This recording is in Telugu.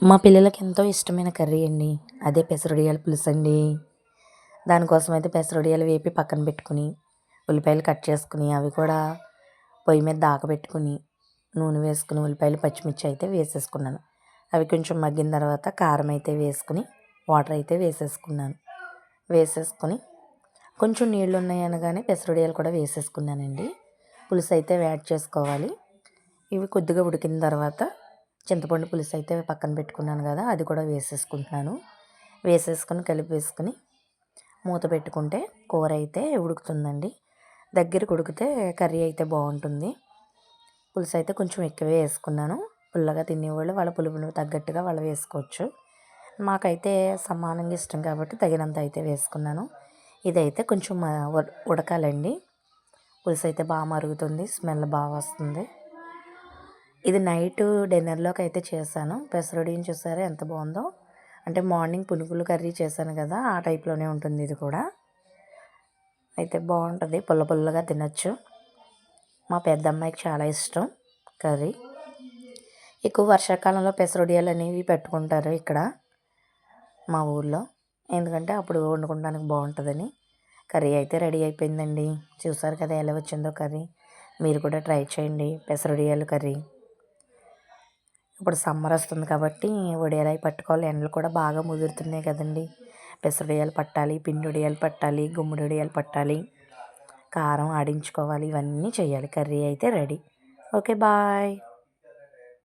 మా పిల్లలకి ఎంతో ఇష్టమైన కర్రీ అండి. అదే పెసరొడియాల పులుసండి. దానికోసం అయితే పెసరొడియాలు వేపి పక్కన పెట్టుకుని, ఉల్లిపాయలు కట్ చేసుకుని, అవి కూడా పొయ్యి మీద దాకబెట్టుకుని, నూనె వేసుకుని, ఉల్లిపాయలు, పచ్చిమిర్చి అయితే వేసేసుకున్నాను. అవి కొంచెం మగ్గిన తర్వాత కారం అయితే వేసుకుని, వాటర్ అయితే వేసేసుకున్నాను. వేసేసుకొని కొంచెం నీళ్ళు ఉన్నాయి అనగానే పెసరొడియాలు కూడా వేసేసుకున్నానండి. పులుసు అయితే యాడ్ చేసుకోవాలి. ఇవి కొద్దిగా ఉడికిన తర్వాత చింతపండు పులుసు అయితే పక్కన పెట్టుకున్నాను కదా, అది కూడా వేసేసుకుంటున్నాను. వేసేసుకొని కలిపేసుకొని మూత పెట్టుకుంటే కూర అయితే ఉడుకుతుందండి. దగ్గరికి ఉడికితే కర్రీ అయితే బాగుంటుంది. పులుసు అయితే కొంచెం ఎక్కువే వేసుకున్నాను. పుల్లగా తినేవాళ్ళు వాళ్ళ పులుపును తగ్గట్టుగా వాళ్ళు వేసుకోవచ్చు. మాకైతే సమానంగా ఇష్టం కాబట్టి తగినంత అయితే వేసుకున్నాను. ఇదైతే కొంచెం ఉడకాలండి. పులుసు అయితే బాగా మరుగుతుంది, స్మెల్ బాగా వస్తుంది. ఇది నైట్ డిన్నర్లోకి అయితే చేశాను. పెసరొడియం చూసారా ఎంత బాగుందో. అంటే మార్నింగ్ పునుగులు కర్రీ చేశాను కదా, ఆ టైప్లోనే ఉంటుంది ఇది కూడా. అయితే బాగుంటుంది, పుల్ల పుల్లగా తినచ్చు. మా పెద్ద అమ్మాయికి చాలా ఇష్టం కర్రీ. ఎక్కువ వర్షాకాలంలో పెసరొడియాలు అనేవి పెట్టుకుంటారు ఇక్కడ మా ఊళ్ళో. ఎందుకంటే అప్పుడు వండుకోవడానికి బాగుంటుందని. కర్రీ అయితే రెడీ అయిపోయిందండి. చూసారు కదా ఎలా వచ్చిందో కర్రీ. మీరు కూడా ట్రై చేయండి పెసరొడియాలు కర్రీ. ఇప్పుడు సమ్మర్ వస్తుంది కాబట్టి వడియాలు అవి పట్టుకోవాలి. ఎండలు కూడా బాగా ముదురుతున్నాయి కదండి. పెసరొడియాలు పట్టాలి, పిండి వడియాలు పట్టాలి, గుమ్మడి వడియాలు పట్టాలి, కారం ఆడించుకోవాలి, ఇవన్నీ చేయాలి. కర్రీ అయితే రెడీ. Okay, bye.